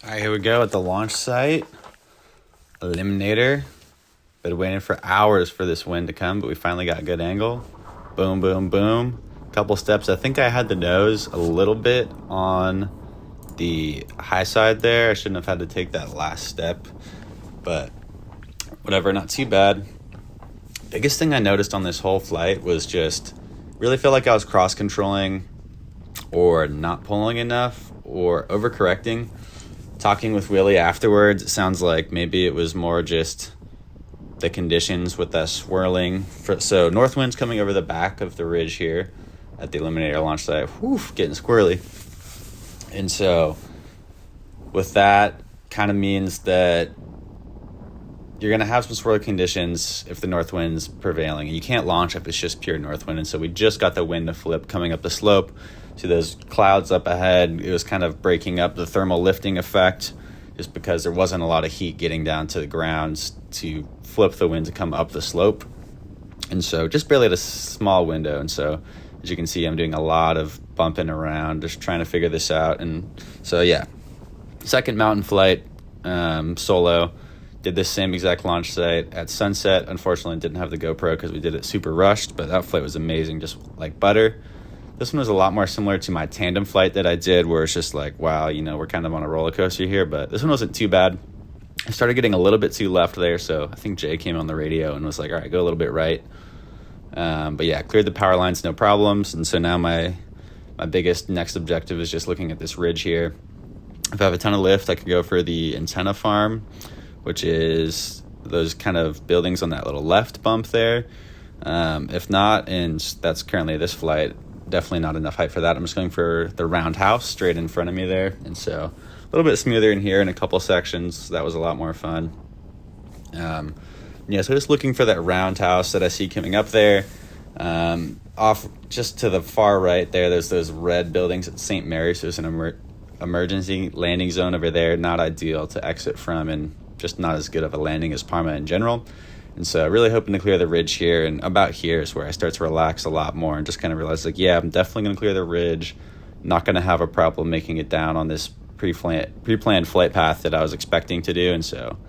All right, here we go at the launch site. Eliminator. Been waiting for hours for this wind to come, but we finally got a good angle. Boom, boom, boom. Couple steps. I think I had the nose a little bit on the high side there. I shouldn't have had to take that last step, but whatever, not too bad. Biggest thing I noticed on this whole flight was just really felt like I was cross-controlling or not pulling enough or overcorrecting. Talking with Willie afterwards, it sounds like maybe it was more just the conditions with that swirling. So north wind's coming over the back of the ridge here at the Eliminator launch site. Whew, getting squirrely. And so with that, kind of means that you're going to have some swirly conditions if the north wind's prevailing. And you can't launch if it's just pure north wind. And so we just got the wind to flip coming up the slope. See those clouds up ahead. It was kind of breaking up the thermal lifting effect just because there wasn't a lot of heat getting down to the ground to flip the wind to come up the slope. And so just barely at a small window. And so as you can see, I'm doing a lot of bumping around, just trying to figure this out. And so, yeah, second mountain flight, solo. Did this same exact launch site at sunset. Unfortunately, didn't have the GoPro because we did it super rushed, but that flight was amazing, just like butter. This one was a lot more similar to my tandem flight that I did, where it's just like, wow, we're kind of on a roller coaster here, but this one wasn't too bad. I started getting a little bit too left there, so I think Jay came on the radio and was like, all right, go a little bit right. But yeah, cleared the power lines, no problems, and so now my biggest next objective is just looking at this ridge here. If I have a ton of lift, I could go for the antenna farm, which is those kind of buildings on that little left bump there. If not, and that's currently this flight, definitely not enough height for that. I'm just going for the roundhouse straight in front of me there. And so a little bit smoother in here in a couple sections. That was a lot more fun. So just looking for that roundhouse that I see coming up there. Off just to the far right there, there's those red buildings at St. Mary's. There's an emergency landing zone over there. Not ideal to exit from, and just not as good of a landing as Parma in general. And so really hoping to clear the ridge here, and about here is where I start to relax a lot more and just kind of realize, like, yeah, I'm definitely going to clear the ridge. Not going to have a problem making it down on this pre-planned flight path that I was expecting to do. And so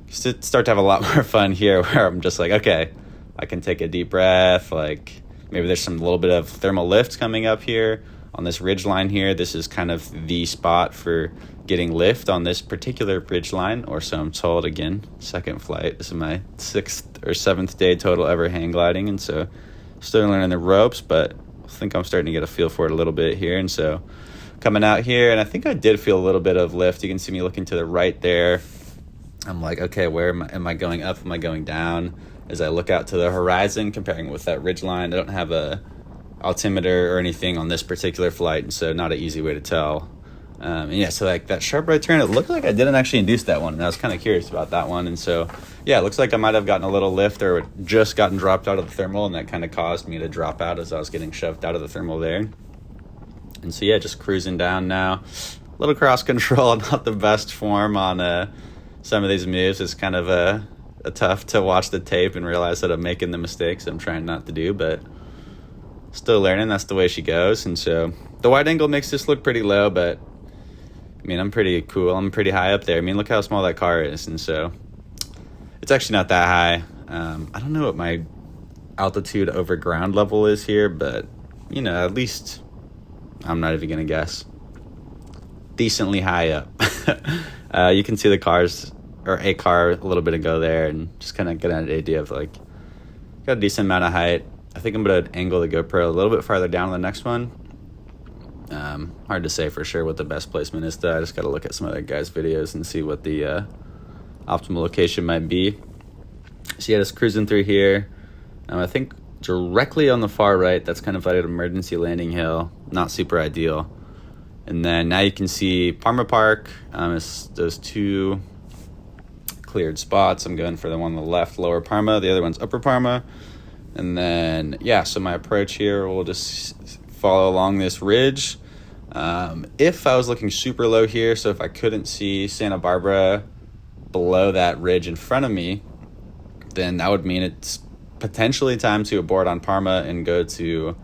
start to have a lot more fun here, where I'm just like, okay, I can take a deep breath. Like maybe there's some little bit of thermal lift coming up here on this ridge line here. This is kind of the spot for getting lift on this particular ridge line, or so I'm told. Again, second flight. This is my 6th or 7th day total ever hang gliding, and so still learning the ropes, but I think I'm starting to get a feel for it a little bit here. And so coming out here, and I think I did feel a little bit of lift. You can see me looking to the right there. I'm like, okay, where am I going up? Am I going down? As I look out to the horizon, comparing with that ridge line, I don't have a altimeter or anything on this particular flight, and so not an easy way to tell. So like that sharp right turn, it looked like I didn't actually induce that one, and I was kind of curious about that one. And so yeah, it looks like I might have gotten a little lift or just gotten dropped out of the thermal, and that kind of caused me to drop out as I was getting shoved out of the thermal there. And so yeah, just cruising down now. A little cross control, not the best form on some of these moves. It's kind of a tough to watch the tape and realize that I'm making the mistakes I'm trying not to do, but still learning. That's the way she goes. And so the wide angle makes this look pretty low, but I mean, I'm pretty cool. I'm pretty high up there. I mean, look how small that car is. And so it's actually not that high. I don't know what my altitude over ground level is here, but at least I'm not even going to guess. Decently high up. You can see the cars, or a car a little bit ago there, and just kind of get an idea of like, got a decent amount of height. I think I'm going to angle the GoPro a little bit farther down on the next one. Hard to say for sure what the best placement is, though. I just got to look at some other guys' videos and see what the optimal location might be. So yeah, just cruising through here. I think directly on the far right, that's kind of like an emergency landing hill. Not super ideal. And then now you can see Parma Park. It's those two cleared spots. I'm going for the one on the left, lower Parma. The other one's upper Parma. And then, yeah, so my approach here will just follow along this ridge. If I was looking super low here, so if I couldn't see Santa Barbara below that ridge in front of me, then that would mean it's potentially time to abort on Parma and go to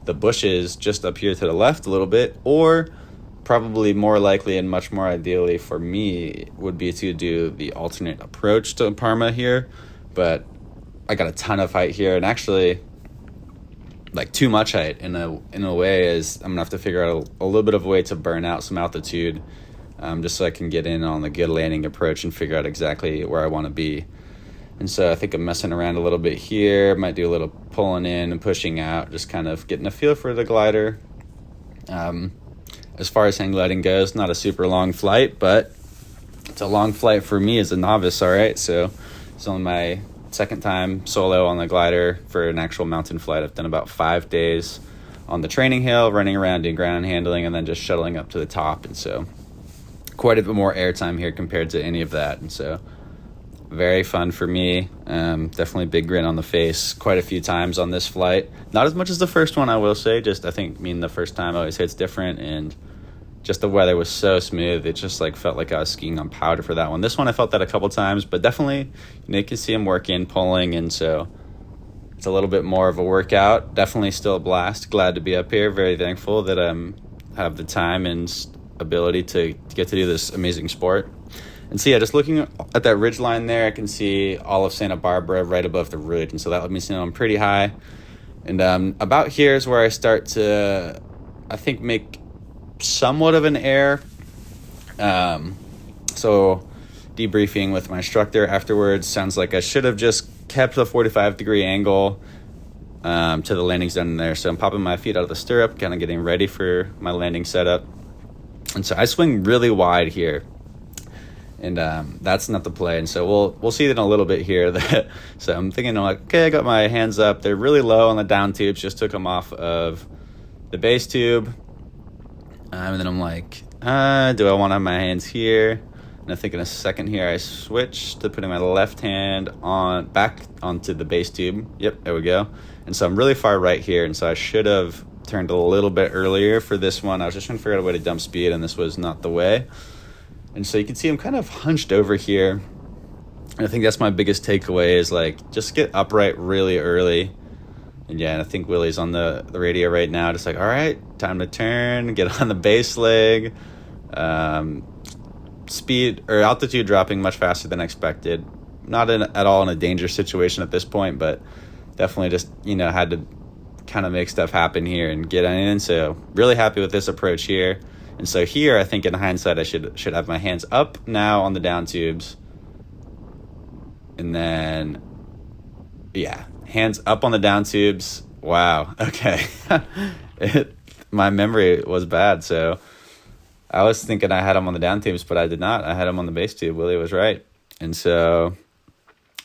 the bushes just up here to the left a little bit, or probably more likely and much more ideally for me would be to do the alternate approach to Parma here, but I got a ton of height here, and actually like too much height in a way is I'm gonna have to figure out a little bit of a way to burn out some altitude, just so I can get in on the good landing approach and figure out exactly where I want to be. And so I think I'm messing around a little bit here, might do a little pulling in and pushing out, just kind of getting a feel for the glider. As far as hang gliding goes, not a super long flight, but it's a long flight for me as a novice, all right? So it's only my second time solo on the glider for an actual mountain flight. I've done about 5 days on the training hill, running around, doing ground handling, and then just shuttling up to the top. And so quite a bit more airtime here compared to any of that. And so very fun for me. Definitely big grin on the face quite a few times on this flight. Not as much as the first one, I will say. Just I think the first time always hits different, and just the weather was so smooth. It just like felt like I was skiing on powder for that one. This one I felt that a couple times, but definitely you can see him working, pulling, and so it's a little bit more of a workout. Definitely still a blast. Glad to be up here. Very thankful that I have the time and ability to get to do this amazing sport. And so, yeah, just looking at that ridge line there, I can see all of Santa Barbara right above the ridge. And so that let me know I'm pretty high. And about here is where I start to, I think, make somewhat of an error. So debriefing with my instructor afterwards, sounds like I should have just kept the 45-degree angle to the landing zone there. So I'm popping my feet out of the stirrup, kind of getting ready for my landing setup. And so I swing really wide here. And that's not the play, and so we'll see that in a little bit here. So I'm thinking, like, okay, I got my hands up. They're really low on the down tubes. Just took them off of the base tube, and then I'm like, do I want to have my hands here? And I think in a second here, I switch to putting my left hand back onto the base tube. Yep, there we go. And so I'm really far right here, and so I should have turned a little bit earlier for this one. I was just trying to figure out a way to dump speed, and this was not the way. And so you can see I'm kind of hunched over here. And I think that's my biggest takeaway is, like, just get upright really early. And, yeah, and I think Willie's on the radio right now, just like, all right, time to turn, get on the base leg. Speed or altitude dropping much faster than expected. Not at all in a dangerous situation at this point, but definitely just, had to kind of make stuff happen here and get in. So really happy with this approach here. And so here, I think in hindsight, I should have my hands up now on the down tubes. And then, yeah, hands up on the down tubes. Wow, okay. My memory was bad, so I was thinking I had them on the down tubes, but I did not. I had them on the base tube. Willie was right. And so,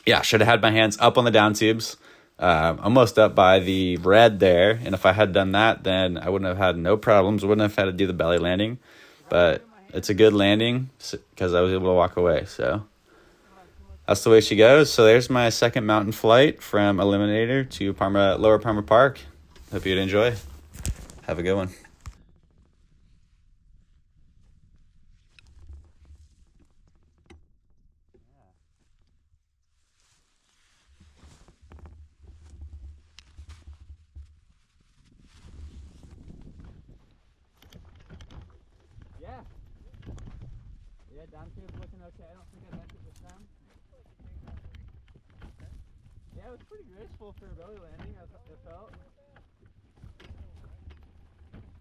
yeah, should have had my hands up on the down tubes. Almost up by the red there, and if I had done that, then I wouldn't have had no problems. Wouldn't have had to do the belly landing, but it's a good landing because I was able to walk away. So that's the way she goes. So there's my second mountain flight from Eliminator to Lower Parma Park. Hope you'd enjoy. Have a good one. Yeah, down tube's looking okay. I don't think I messed it this time. Yeah, it was pretty graceful for a belly landing, it felt.